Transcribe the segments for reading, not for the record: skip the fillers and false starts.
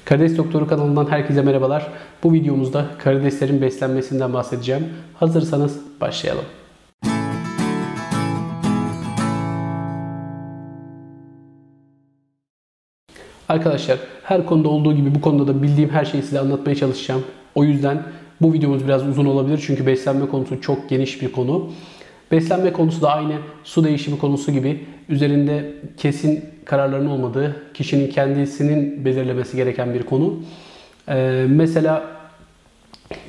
Karides Doktoru kanalından herkese merhabalar. Bu videomuzda karideslerin beslenmesinden bahsedeceğim. Hazırsanız başlayalım. Arkadaşlar, her konuda olduğu gibi bu konuda da bildiğim her şeyi size anlatmaya çalışacağım. O yüzden bu videomuz biraz uzun olabilir çünkü beslenme konusu çok geniş bir konu. Beslenme konusu da aynı su değişimi konusu gibi üzerinde kesin kararların olmadığı, kişinin kendisinin belirlemesi gereken bir konu. Mesela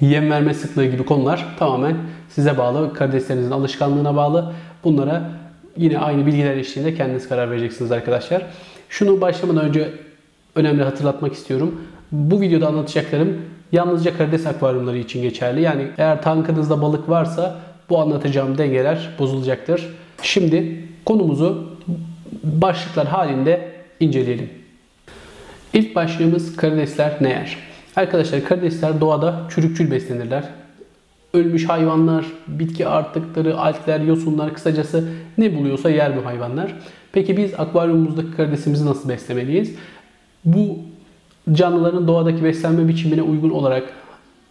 yem verme sıklığı gibi konular tamamen size bağlı, karideslerinizin alışkanlığına bağlı. Bunlara yine aynı bilgiler eşliğinde kendiniz karar vereceksiniz arkadaşlar. Şunu başlamadan önce önemli hatırlatmak istiyorum. Bu videoda anlatacaklarım yalnızca karides akvaryumları için geçerli. Yani eğer tankınızda balık varsa bu anlatacağım dengeler bozulacaktır. Şimdi konumuzu başlıklar halinde inceleyelim. İlk başlığımız karidesler ne yer? Arkadaşlar, karidesler doğada çürükçül beslenirler. Ölmüş hayvanlar, bitki artıkları, algler, yosunlar, kısacası ne buluyorsa yer bu hayvanlar. Peki biz akvaryumumuzdaki karidesimizi nasıl beslemeliyiz? Bu canlıların doğadaki beslenme biçimine uygun olarak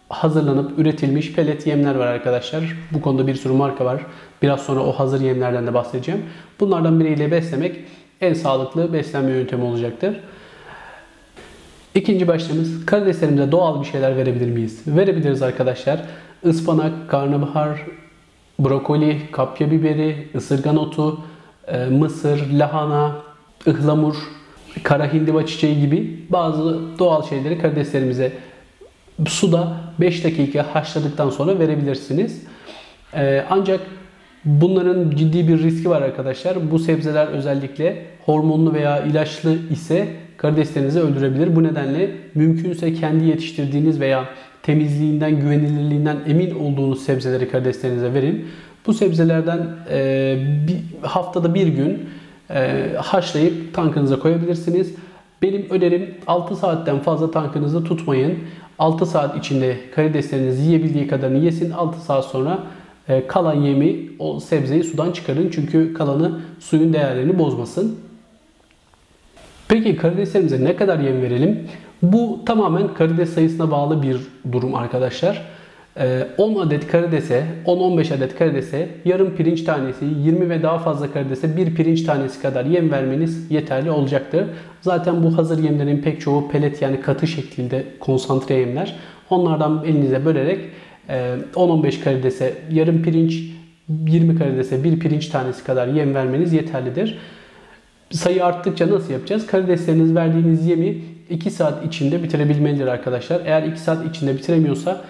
hazırlanıp üretilmiş pelet yemler var arkadaşlar. Bu konuda bir sürü marka var. Biraz sonra o hazır yemlerden de bahsedeceğim. Bunlardan biriyle beslemek en sağlıklı beslenme yöntemi olacaktır. İkinci başlığımız, karideslerimize doğal bir şeyler verebilir miyiz? Verebiliriz arkadaşlar. Ispanak, karnabahar, brokoli, kapya biberi, ısırgan otu, mısır, lahana, ıhlamur, kara hindiba çiçeği gibi bazı doğal şeyleri karideslerimize suda 5 dakika haşladıktan sonra verebilirsiniz. Ancak bunların ciddi bir riski var arkadaşlar. Bu sebzeler özellikle hormonlu veya ilaçlı ise karideslerinizi öldürebilir. Bu nedenle mümkünse kendi yetiştirdiğiniz veya temizliğinden, güvenilirliğinden emin olduğunuz sebzeleri karideslerinize verin. Bu sebzelerden haftada bir gün haşlayıp tankınıza koyabilirsiniz. Benim önerim 6 saatten fazla tankınızda tutmayın. 6 saat içinde karidesleriniz yiyebildiği kadarını yesin. 6 saat sonra kalan yemi, o sebzeyi sudan çıkarın. Çünkü kalanı suyun değerlerini bozmasın. Peki karideslerimize ne kadar yem verelim? Bu tamamen karides sayısına bağlı bir durum arkadaşlar. 10 adet karidese, 10-15 adet karidese yarım pirinç tanesi, 20 ve daha fazla karidese bir pirinç tanesi kadar yem vermeniz yeterli olacaktır. Zaten bu hazır yemlerin pek çoğu pelet, yani katı şeklinde konsantre yemler. Onlardan elinize bölerek 10-15 karidese yarım pirinç, 20 karidese bir pirinç tanesi kadar yem vermeniz yeterlidir. Sayı arttıkça nasıl yapacağız? Karidesleriniz verdiğiniz yemi 2 saat içinde bitirebilmelidir arkadaşlar. Eğer 2 saat içinde bitiremiyorsa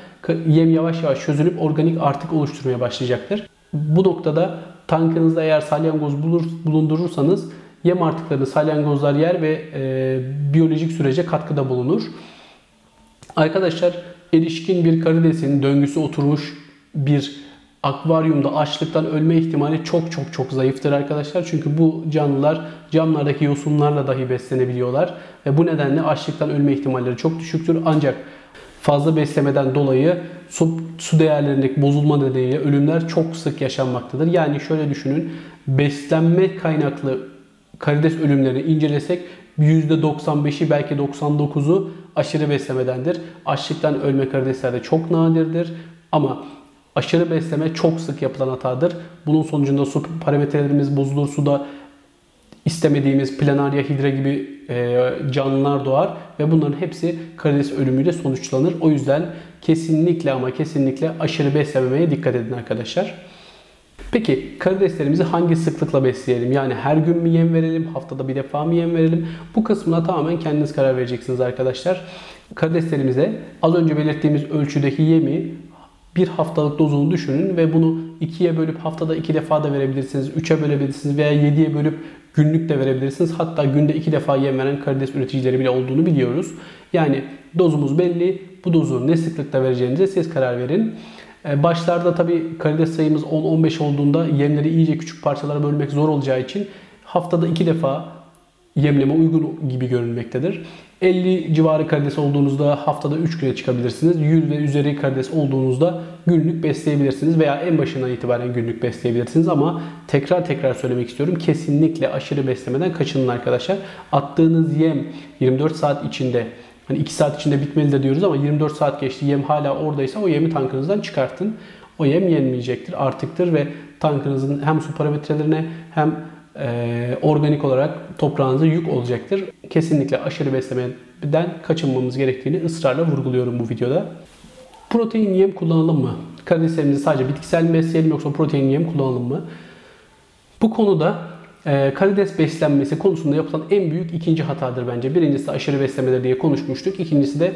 yem yavaş yavaş çözülüp organik artık oluşturmaya başlayacaktır. Bu noktada tankınızda eğer salyangoz bulundurursanız yem artıklarını salyangozlar yer ve biyolojik sürece katkıda bulunur. Arkadaşlar, erişkin bir karidesin döngüsü oturmuş bir akvaryumda açlıktan ölme ihtimali çok zayıftır arkadaşlar. Çünkü bu canlılar camlardaki yosunlarla dahi beslenebiliyorlar. Ve bu nedenle açlıktan ölme ihtimalleri çok düşüktür. Ancak fazla beslemeden dolayı su değerlerindeki bozulma nedeniyle ölümler çok sık yaşanmaktadır. Yani şöyle düşünün, beslenme kaynaklı karides ölümlerini incelesek %95'i belki 99'u aşırı beslemedendir. Açlıktan ölme karideslerde çok nadirdir ama aşırı besleme çok sık yapılan hatadır. Bunun sonucunda su parametrelerimiz bozulur, suda istemediğimiz Planaria hydra gibi canlılar doğar ve bunların hepsi karides ölümüyle sonuçlanır. O yüzden kesinlikle ama kesinlikle aşırı beslememeye dikkat edin arkadaşlar. Peki karideslerimizi hangi sıklıkla besleyelim? Yani her gün mü yem verelim? Haftada bir defa mı yem verelim? Bu kısmına tamamen kendiniz karar vereceksiniz arkadaşlar. Karideslerimize az önce belirttiğimiz ölçüdeki yemi bir haftalık dozunu düşünün ve bunu 2'ye bölüp haftada 2 defa da verebilirsiniz. 3'e bölebilirsiniz veya 7'ye bölüp günlük de verebilirsiniz. Hatta günde 2 defa yem veren karides üreticileri bile olduğunu biliyoruz. Yani dozumuz belli. Bu dozu ne sıklıkta vereceğinize siz karar verin. Başlarda tabii karides sayımız 10-15 olduğunda yemleri iyice küçük parçalara bölmek zor olacağı için haftada 2 defa yemleme uygun gibi görünmektedir. 50 civarı karides olduğunuzda haftada 3 güne çıkabilirsiniz. 100 ve üzeri karides olduğunuzda günlük besleyebilirsiniz veya en başından itibaren günlük besleyebilirsiniz ama tekrar söylemek istiyorum. Kesinlikle aşırı beslemeden kaçının arkadaşlar. Attığınız yem 24 saat içinde Hani 2 saat içinde bitmeli de diyoruz ama 24 saat geçti, yem hala oradaysa o yemi tankınızdan çıkartın. O yem yenmeyecektir, artıktır ve tankınızın hem su parametrelerine hem organik olarak toprağınıza yük olacaktır. Kesinlikle aşırı beslemeden kaçınmamız gerektiğini ısrarla vurguluyorum bu videoda. Protein yem kullanalım mı? Karideslerimizi sadece bitkisel mi besleyelim yoksa protein yem kullanalım mı? Bu konuda karides beslenmesi konusunda yapılan en büyük ikinci hatadır bence. Birincisi aşırı beslemeleri diye konuşmuştuk. İkincisi de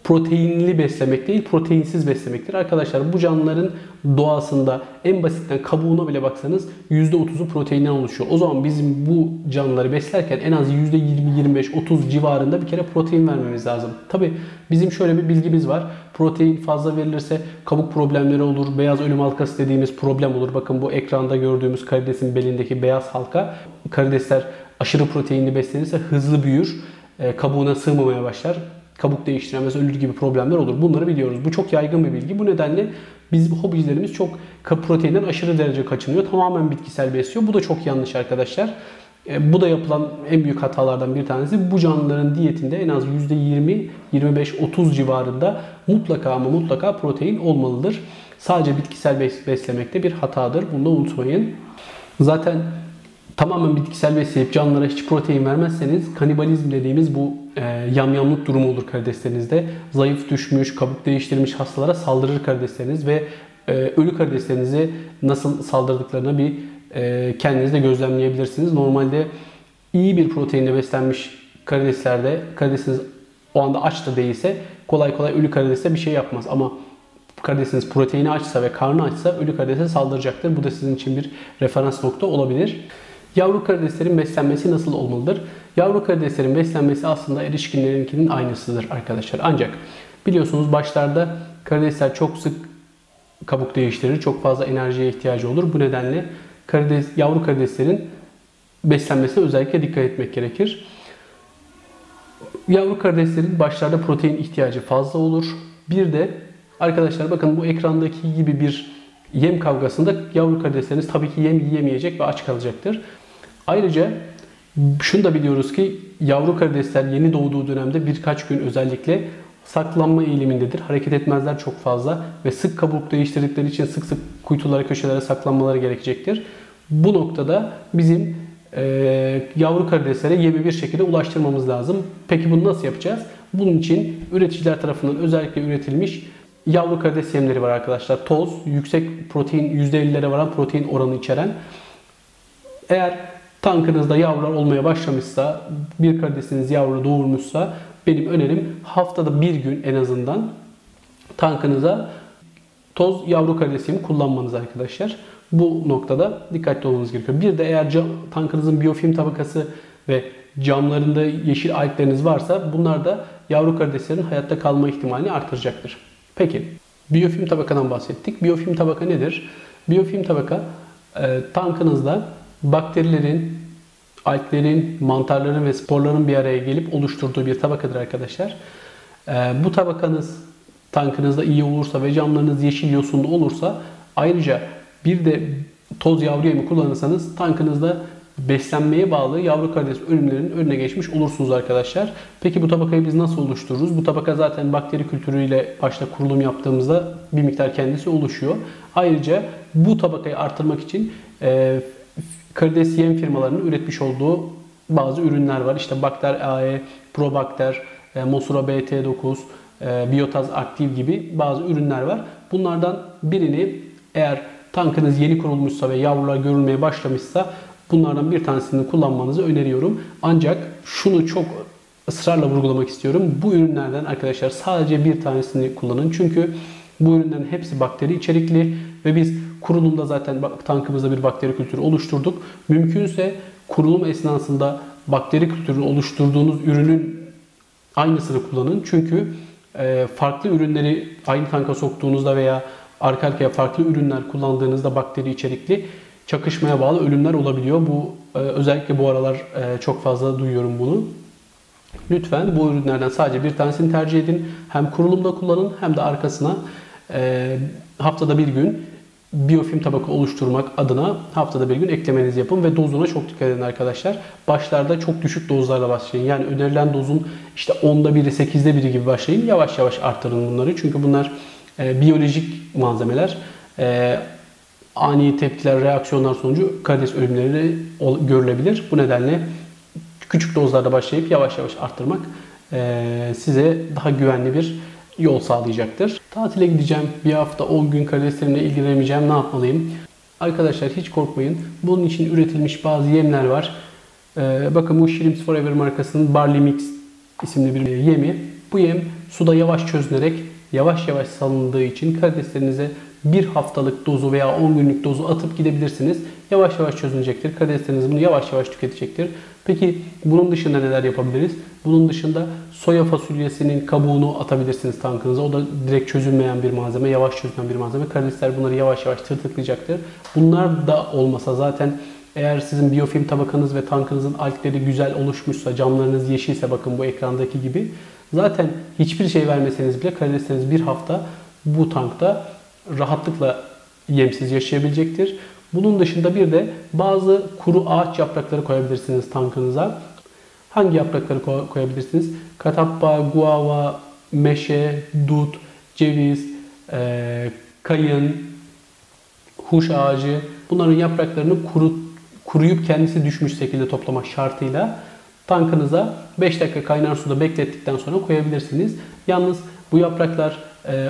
proteinli beslemek değil, proteinsiz beslemektir. Arkadaşlar bu canlıların doğasında en basitten kabuğuna bile baksanız %30'u proteinden oluşuyor. O zaman bizim bu canlıları beslerken en az %20-25-30 civarında bir kere protein vermemiz lazım. Tabi bizim şöyle bir bilgimiz var. Protein fazla verilirse kabuk problemleri olur, beyaz ölüm halkası dediğimiz problem olur. Bakın bu ekranda gördüğümüz karidesin belindeki beyaz halka. Karidesler aşırı proteinli beslenirse hızlı büyür, kabuğuna sığmamaya başlar. Kabuk değiştiremez, ölür gibi problemler olur. Bunları biliyoruz. Bu çok yaygın bir bilgi. Bu nedenle biz hobicilerimiz çok proteinden aşırı derece kaçınıyor. Tamamen bitkisel besliyor. Bu da çok yanlış arkadaşlar. Bu da yapılan en büyük hatalardan bir tanesi. Bu canlıların diyetinde en az %20, 25-30 civarında mutlaka ama mutlaka protein olmalıdır. Sadece bitkisel beslemekte bir hatadır. Bunu da unutmayın. Zaten tamamen bitkisel besleyip canlılara hiç protein vermezseniz kanibalizm dediğimiz bu yamyamlık durumu olur karideslerinizde. Zayıf düşmüş, kabuk değiştirmiş hastalara saldırır karidesleriniz ve ölü karideslerinizi nasıl saldırdıklarını bir kendiniz de gözlemleyebilirsiniz. Normalde iyi bir proteinle beslenmiş karideslerde, karidesiniz o anda aç da değilse kolay kolay ölü karidese bir şey yapmaz. Ama karidesiniz proteini açsa ve karnı açsa ölü karidese saldıracaktır. Bu da sizin için bir referans nokta olabilir. Yavru karideslerin beslenmesi nasıl olmalıdır? Yavru karideslerin beslenmesi aslında erişkinlerinkinin aynısıdır arkadaşlar. Ancak biliyorsunuz başlarda karidesler çok sık kabuk değiştirir. Çok fazla enerjiye ihtiyacı olur. Bu nedenle yavru karideslerin beslenmesine özellikle dikkat etmek gerekir. Yavru karideslerin başlarda protein ihtiyacı fazla olur. Bir de arkadaşlar bakın bu ekrandaki gibi bir yem kavgasında yavru karidesleriniz tabii ki yem yiyemeyecek ve aç kalacaktır. Ayrıca şunu da biliyoruz ki yavru karidesler yeni doğduğu dönemde birkaç gün özellikle saklanma eğilimindedir. Hareket etmezler çok fazla ve sık kabuk değiştirdikleri için sık sık kuytulara, köşelere saklanmaları gerekecektir. Bu noktada bizim yavru karideslere yemi bir şekilde ulaştırmamız lazım. Peki bunu nasıl yapacağız? Bunun için üreticiler tarafından özellikle üretilmiş yavru karides yemleri var arkadaşlar. Toz, yüksek protein, %50'lere varan protein oranı içeren. Eğer tankınızda yavrular olmaya başlamışsa, bir karidesiniz yavru doğurmuşsa benim önerim haftada bir gün en azından tankınıza toz yavru karides yemi kullanmanız arkadaşlar. Bu noktada dikkatli olmanız gerekiyor. Bir de eğer tankınızın biyofilm tabakası ve camlarında yeşil algleriniz varsa bunlar da yavru karideslerin hayatta kalma ihtimalini artıracaktır. Peki, biyofilm tabakadan bahsettik. Biyofilm tabaka nedir? Biyofilm tabaka tankınızda bakterilerin, alglerin, mantarların ve sporların bir araya gelip oluşturduğu bir tabakadır arkadaşlar. Bu tabakanız tankınızda iyi olursa ve camlarınız yeşil yosunlu olursa ayrıca bir de toz yavru yemi kullanırsanız tankınızda beslenmeye bağlı yavru karides ölümlerinin önüne geçmiş olursunuz arkadaşlar. Peki bu tabakayı biz nasıl oluştururuz? Bu tabaka zaten bakteri kültürüyle başta kurulum yaptığımızda bir miktar kendisi oluşuyor. Ayrıca bu tabakayı artırmak için karides yem firmalarının üretmiş olduğu bazı ürünler var. İşte Bakter AE, Probakter, Mosura BT9, Biotaz Aktif gibi bazı ürünler var. Bunlardan birini eğer tankınız yeni kurulmuşsa ve yavrular görülmeye başlamışsa bunlardan bir tanesini kullanmanızı öneriyorum. Ancak şunu çok ısrarla vurgulamak istiyorum. Bu ürünlerden arkadaşlar sadece bir tanesini kullanın. Çünkü bu ürünlerin hepsi bakteri içerikli ve biz kurulumda zaten tankımızda bir bakteri kültürü oluşturduk. Mümkünse kurulum esnasında bakteri kültürünü oluşturduğunuz ürünün aynısını kullanın. Çünkü farklı ürünleri aynı tanka soktuğunuzda veya arka arkaya farklı ürünler kullandığınızda bakteri içerikli çakışmaya bağlı ölümler olabiliyor. Bu özellikle bu aralar çok fazla duyuyorum bunu. Lütfen bu ürünlerden sadece bir tanesini tercih edin. Hem kurulumda kullanın hem de arkasına haftada bir gün biyofilm tabaka oluşturmak adına haftada bir gün eklemenizi yapın ve dozuna çok dikkat edin arkadaşlar. Başlarda çok düşük dozlarla başlayın. Yani önerilen dozun işte 10'da 1'i, 8'de 1'i gibi başlayın. Yavaş yavaş arttırın bunları. Çünkü bunlar biyolojik malzemeler. Ani tepkiler, reaksiyonlar sonucu karides ölümleri görülebilir. Bu nedenle küçük dozlarda başlayıp yavaş yavaş arttırmak size daha güvenli bir yol sağlayacaktır. Tatile gideceğim. Bir hafta 10 gün karideslerimle ilgilenemeyeceğim. Ne yapmalıyım? Arkadaşlar hiç korkmayın. Bunun için üretilmiş bazı yemler var. Bakın bu Shrimps Forever markasının Barley Mix isimli bir yemi. Bu yem suda yavaş çözünerek yavaş yavaş salındığı için karideslerinize bir haftalık dozu veya 10 günlük dozu atıp gidebilirsiniz. Yavaş yavaş çözünecektir. Karidesleriniz bunu yavaş yavaş tüketecektir. Peki bunun dışında neler yapabiliriz? Bunun dışında soya fasulyesinin kabuğunu atabilirsiniz tankınıza. O da direkt çözülmeyen bir malzeme, yavaş çözülen bir malzeme. Karidesler bunları yavaş yavaş tırtıklayacaktır. Bunlar da olmasa zaten eğer sizin biyofilm tabakanız ve tankınızın algleri güzel oluşmuşsa, camlarınız yeşilse bakın bu ekrandaki gibi zaten hiçbir şey vermeseniz bile karidesleriniz bir hafta bu tankta rahatlıkla yemsiz yaşayabilecektir. Bunun dışında bir de bazı kuru ağaç yaprakları koyabilirsiniz tankınıza. Hangi yaprakları koyabilirsiniz? Katappa, guava, meşe, dut, ceviz, kayın, huş ağacı. Bunların yapraklarını kuruyup kendisi düşmüş şekilde toplamak şartıyla tankınıza 5 dakika kaynar suda beklettikten sonra koyabilirsiniz. Yalnız bu yapraklar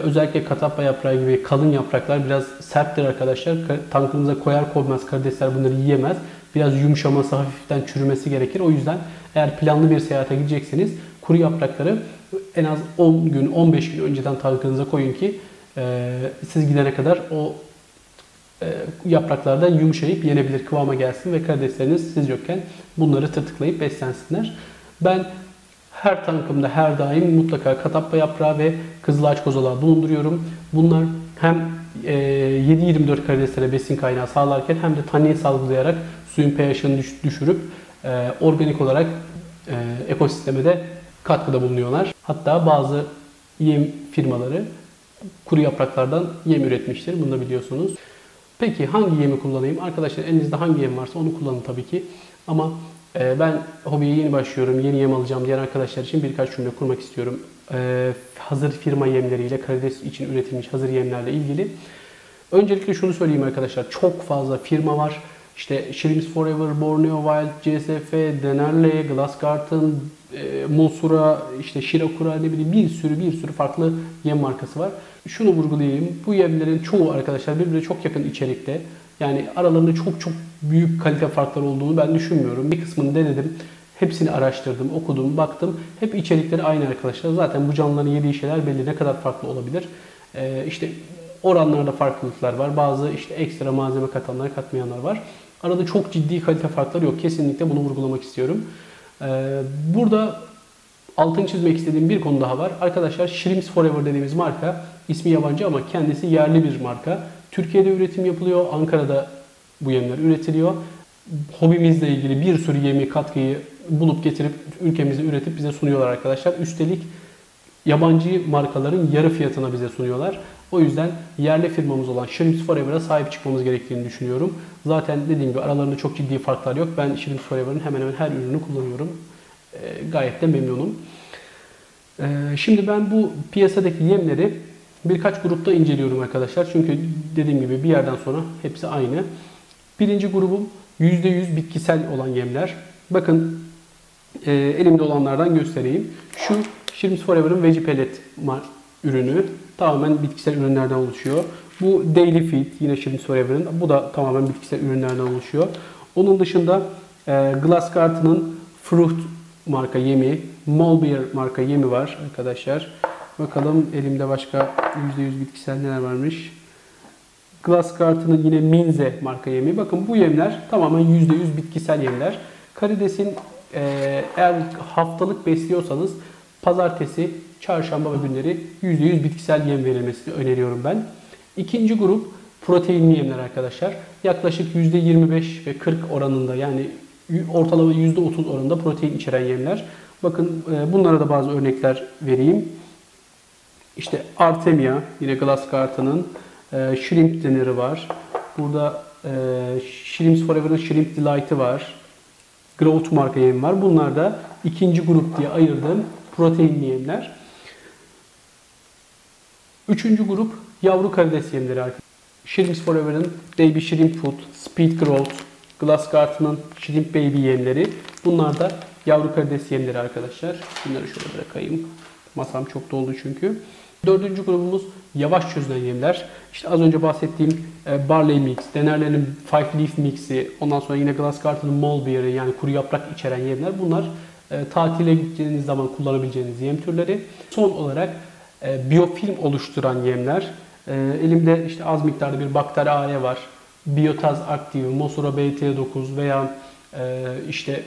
özellikle katappa yaprağı gibi kalın yapraklar biraz serttir arkadaşlar. Tankınıza koyar koymaz karidesler bunları yiyemez. Biraz yumuşaması, hafiften çürümesi gerekir. O yüzden eğer planlı bir seyahate gidecekseniz kuru yaprakları en az 10 gün, 15 gün önceden tankınıza koyun ki siz gidene kadar o yapraklardan yumuşayıp yenebilir kıvama gelsin ve karidesleriniz siz yokken bunları tırtıklayıp beslensinler. Ben her tankımda her daim mutlaka katappa yaprağı ve kızılağaç kozalağı bulunduruyorum. Bunlar hem 7-24 karideslere besin kaynağı sağlarken hem de tanin salgılayarak suyun pH'ını düşürüp organik olarak ekosisteme de katkıda bulunuyorlar. Hatta bazı yem firmaları kuru yapraklardan yem üretmiştir. Bunu da biliyorsunuz. Peki hangi yemi kullanayım? Arkadaşlar elinizde hangi yem varsa onu kullanın tabii ki. Ama ben hobiye yeni başlıyorum, yeni yem alacağım diyen arkadaşlar için birkaç cümle kurmak istiyorum. Hazır firma yemleriyle, karides için üretilmiş hazır yemlerle ilgili. Öncelikle şunu söyleyeyim arkadaşlar, çok fazla firma var. İşte Shrimps Forever, Borneo Wild, CSF, Dennerle, Glassgarten, Mulsura, işte Shirakura ne bileyim bir sürü farklı yem markası var. Şunu vurgulayayım. Bu yemlerin çoğu arkadaşlar birbirine çok yakın içerikte. Yani aralarında çok büyük kalite farkları olduğunu ben düşünmüyorum. Bir kısmını denedim. Hepsini araştırdım, okudum, baktım. Hep içerikleri aynı arkadaşlar. Zaten bu canlıların yediği şeyler belli ne kadar farklı olabilir. İşte oranlarda farklılıklar var. Bazı işte ekstra malzeme katanlar, katmayanlar var. Arada çok ciddi kalite farkları yok. Kesinlikle bunu vurgulamak istiyorum. Burada altını çizmek istediğim bir konu daha var. Arkadaşlar Shrimps Forever dediğimiz marka ismi yabancı ama kendisi yerli bir marka. Türkiye'de üretim yapılıyor. Ankara'da bu yemler üretiliyor. Hobimizle ilgili bir sürü yemi, katkıyı bulup getirip ülkemizde üretip bize sunuyorlar arkadaşlar. Üstelik yabancı markaların yarı fiyatına bize sunuyorlar. O yüzden yerli firmamız olan Shrimps Forever'a sahip çıkmamız gerektiğini düşünüyorum. Zaten dediğim gibi aralarında çok ciddi farklar yok. Ben Shrimps Forever'ın hemen hemen her ürünü kullanıyorum. Gayet de memnunum. Şimdi ben bu piyasadaki yemleri birkaç grupta inceliyorum arkadaşlar. Çünkü dediğim gibi bir yerden sonra hepsi aynı. Birinci grubum %100 bitkisel olan yemler. Bakın elimde olanlardan göstereyim. Şu Shrimps Forever'ın Veggie Pellet ürünü tamamen bitkisel ürünlerden oluşuyor. Bu Daily Feed yine Shrimps Forever'ın. Bu da tamamen bitkisel ürünlerden oluşuyor. Onun dışında Glassgarten'ın Fruit marka yemi, Molbeer marka yemi var arkadaşlar. Bakalım elimde başka %100 bitkisel neler varmış. Glassgarten'ın yine Minze marka yemi. Bakın bu yemler tamamen %100 bitkisel yemler. Karidesin eğer haftalık besliyorsanız pazartesi, çarşamba günleri %100 bitkisel yem verilmesini öneriyorum ben. İkinci grup proteinli yemler arkadaşlar. Yaklaşık %25 ve 40 oranında yani ortalama %30 oranında protein içeren yemler. Bakın bunlara da bazı örnekler vereyim. İşte Artemia yine Glassgarten'ın, Shrimp Dinner'ı var. Burada Shrimps Forever'ın Shrimp Delight'ı var. Growth marka yemi var. Bunlar da ikinci grup diye ayırdığım proteinli yemler. Üçüncü grup yavru karides yemleri arkadaşlar. Shrimps Forever'ın Baby Shrimp Food, Speed Growth, Glassgarten'ın Shrimp Baby yemleri. Bunlar da yavru karides yemleri arkadaşlar. Bunları şöyle bırakayım. Masam çok doldu çünkü. Dördüncü grubumuz yavaş çözünen yemler. İşte az önce bahsettiğim Barley Mix, Denerle'nin Five Leaf Mix'i, ondan sonra yine Glassgarten'ın Mulberry yani kuru yaprak içeren yemler. Bunlar tatile gideceğiniz zaman kullanabileceğiniz yem türleri. Son olarak biyofilm oluşturan yemler. Elimde işte az miktarda bir bakteri AE var. Biotaz Active, Mosura BT9 veya işte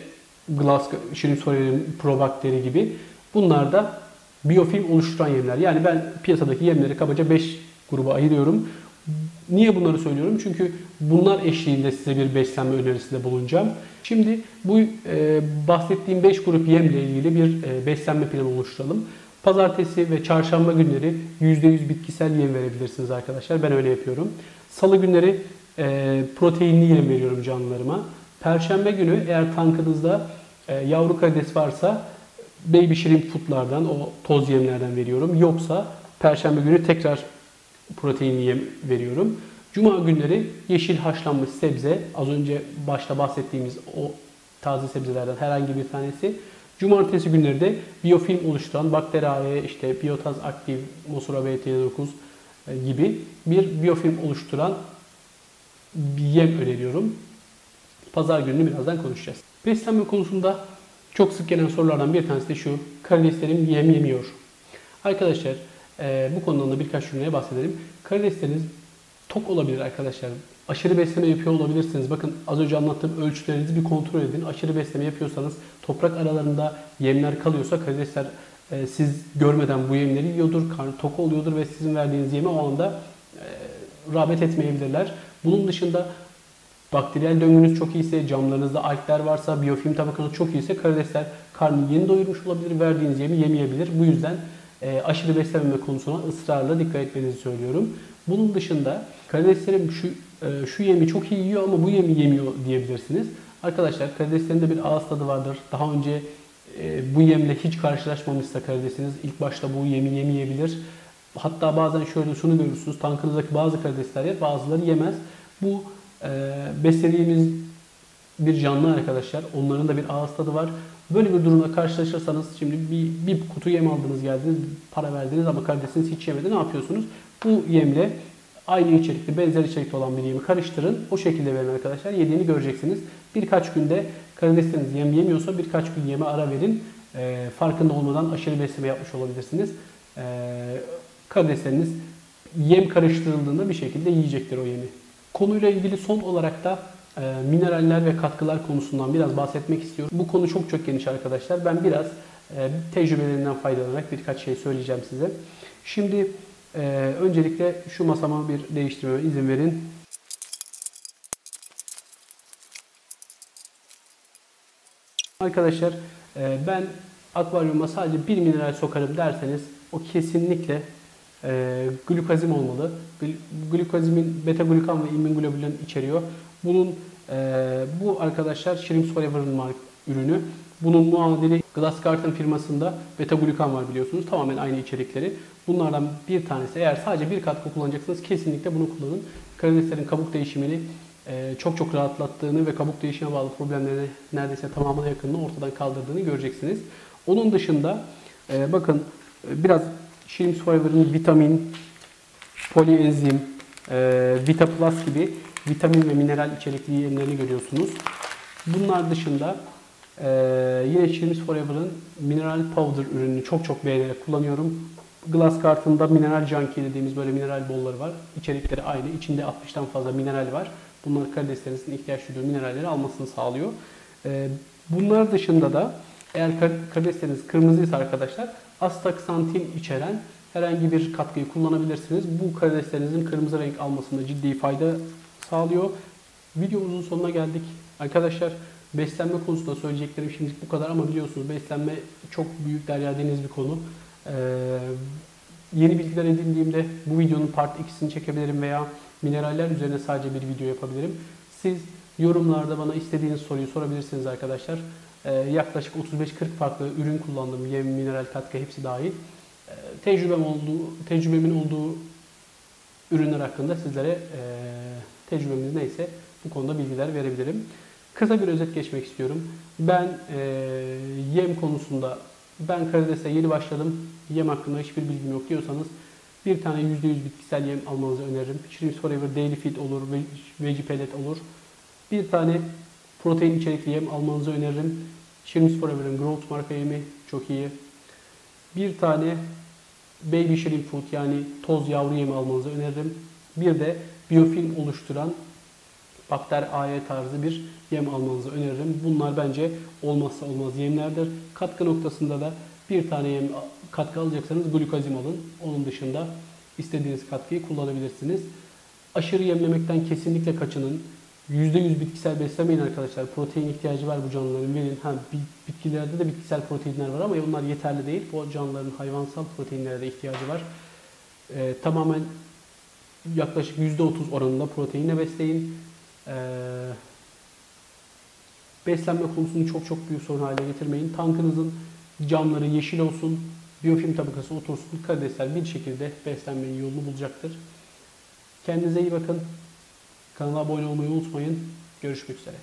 Shrimps Forever'in Probakteri gibi. Bunlar da biyofilm oluşturan yemler. Yani ben piyasadaki yemleri kabaca 5 gruba ayırıyorum. Niye bunları söylüyorum? Çünkü bunlar eşliğinde size bir beslenme önerisinde bulunacağım. Şimdi bu bahsettiğim 5 grup yemle ilgili bir beslenme planı oluşturalım. Pazartesi ve çarşamba günleri %100 bitkisel yem verebilirsiniz arkadaşlar. Ben öyle yapıyorum. Salı günleri proteinli yem veriyorum canlılarıma. Perşembe günü eğer tankınızda yavru karides varsa Baby Shrimp Food'lardan, o toz yemlerden veriyorum. Yoksa perşembe günü tekrar proteinli yem veriyorum. Cuma günleri yeşil haşlanmış sebze, az önce başta bahsettiğimiz o taze sebzelerden herhangi bir tanesi. Cumartesi günleri de biyofilm oluşturan bakteri AE, işte Biotaz Active, Mosura BT9 gibi bir biyofilm oluşturan bir yem öneriyorum. Pazar gününü birazdan konuşacağız. Beslenme konusunda çok sık gelen sorulardan bir tanesi de şu: karideslerim yem yemiyor. Arkadaşlar bu konudan da birkaç cümleye bahsedelim. Karidesleriniz tok olabilir arkadaşlar. Aşırı besleme yapıyor olabilirsiniz. Bakın az önce anlattığım ölçülerinizi bir kontrol edin. Aşırı besleme yapıyorsanız, toprak aralarında yemler kalıyorsa karidesler siz görmeden bu yemleri yiyordur, karnı tok oluyordur ve sizin verdiğiniz yeme o anda rağbet etmeyebilirler. Bunun dışında bakteriyel döngünüz çok iyiyse, camlarınızda algler varsa, biyofilm tabakanız çok iyiyse karidesler karnını yeni doyurmuş olabilir, verdiğiniz yemi yemeyebilir. Bu yüzden aşırı beslenme konusuna ısrarla dikkat etmenizi söylüyorum. Bunun dışında karideslerim şu yemi çok iyi yiyor ama bu yemi yemiyor diyebilirsiniz. Arkadaşlar karideslerin de bir ağız tadı vardır. Daha önce bu yemle hiç karşılaşmamışsa karidesiniz ilk başta bu yemi yemeyebilir. Hatta bazen şöyle şunu görürsünüz. Tankınızdaki bazı karidesler yer, bazıları yemez. Bu beslediğimiz bir canlı arkadaşlar. Onların da bir ağız tadı var. Böyle bir durumla karşılaşırsanız şimdi bir kutu yem aldınız geldiniz, para verdiniz ama karidesiniz hiç yemedi. Ne yapıyorsunuz? Bu yemle aynı içerikli, benzer içerikli olan bir yemi karıştırın. O şekilde verin arkadaşlar. Yediğini göreceksiniz. Birkaç günde karidesleriniz yem yemiyorsa birkaç gün yeme ara verin. Farkında olmadan aşırı besleme yapmış olabilirsiniz. Karidesleriniz yem karıştırıldığında bir şekilde yiyecektir o yemi. Konuyla ilgili son olarak da mineraller ve katkılar konusundan biraz bahsetmek istiyorum. Bu konu çok geniş arkadaşlar. Ben biraz tecrübelerinden faydalanarak birkaç şey söyleyeceğim size. Şimdi öncelikle şu masama bir değiştirmeme izin verin. Arkadaşlar ben akvaryuma sadece bir mineral sokarım derseniz o kesinlikle glukozim olmalı. Glukozimin beta glukan ve immunoglobulin içeriyor. Bunun bu arkadaşlar Shrimps Forever'ın ürünü. Bunun muadili Glassgarten firmasında beta glukan var biliyorsunuz. Tamamen aynı içerikleri. Bunlardan bir tanesi, eğer sadece bir katkı kullanacaksınız kesinlikle bunu kullanın. Karideslerin kabuk değişimini çok rahatlattığını ve kabuk değişime bağlı problemlerini neredeyse tamamına yakınını ortadan kaldırdığını göreceksiniz. Onun dışında bakın biraz Shrimps Forever'ın vitamin, polienzim, Vita Plus gibi vitamin ve mineral içerikli yemlerini görüyorsunuz. Bunlar dışında yine Shrimps Forever'ın Mineral Powder ürününü çok beğenerek kullanıyorum. Glassgarten'da Mineral Junkie dediğimiz böyle mineral bolları var. İçerikleri aynı. İçinde 60'tan fazla mineral var. Bunlar karideslerinizin ihtiyaç duyduğu mineralleri almasını sağlıyor. Bunlar dışında da eğer karidesleriniz kırmızıysa arkadaşlar astaxantin içeren herhangi bir katkıyı kullanabilirsiniz. Bu karideslerinizin kırmızı renk almasında ciddi fayda sağlıyor. Videomuzun sonuna geldik. Arkadaşlar beslenme konusunda söyleyeceklerim şimdilik bu kadar ama biliyorsunuz beslenme çok büyük derya deniz bir konu. Yeni bilgiler edindiğimde bu videonun part 2'sini çekebilirim veya mineraller üzerine sadece bir video yapabilirim. Siz yorumlarda bana istediğiniz soruyu sorabilirsiniz arkadaşlar. Yaklaşık 35-40 farklı ürün kullandım. Yem, mineral katkı hepsi dahil. Tecrübemin olduğu ürünler hakkında sizlere tecrübemiz neyse bu konuda bilgiler verebilirim. Kısa bir özet geçmek istiyorum. Ben yem konusunda karidese yeni başladım. Yem hakkında hiçbir bilgim yok diyorsanız bir tane %100 bitkisel yem almanızı öneririm. Shrimps Forever Daily Feed olur, Veggie Pellet olur. Bir tane protein içerikli yem almanızı öneririm. Shrimps Forever'ın Growth marka yemi çok iyi. Bir tane Baby Shrimp Food yani toz yavru yemi almanızı öneririm. Bir de biyofilm oluşturan Bakter AE tarzı bir yem almanızı öneririm. Bunlar bence olmazsa olmaz yemlerdir. Katkı noktasında da bir tane yem katkı alacaksanız glukozim alın. Onun dışında istediğiniz katkıyı kullanabilirsiniz. Aşırı yemlemekten kesinlikle kaçının. %100 bitkisel beslemeyin arkadaşlar. Protein ihtiyacı var bu canlıların. Verin. Bitkilerde de bitkisel proteinler var ama onlar yeterli değil. Bu canlıların hayvansal proteinlere de ihtiyacı var. Tamamen yaklaşık %30 oranında proteinle besleyin. Beslenme konusunu çok büyük sorun haline getirmeyin. Tankınızın camları yeşil olsun, biyofilm tabakası otursun, karidesler bir şekilde beslenmenin yolunu bulacaktır. Kendinize iyi bakın. Kanala abone olmayı unutmayın. Görüşmek üzere.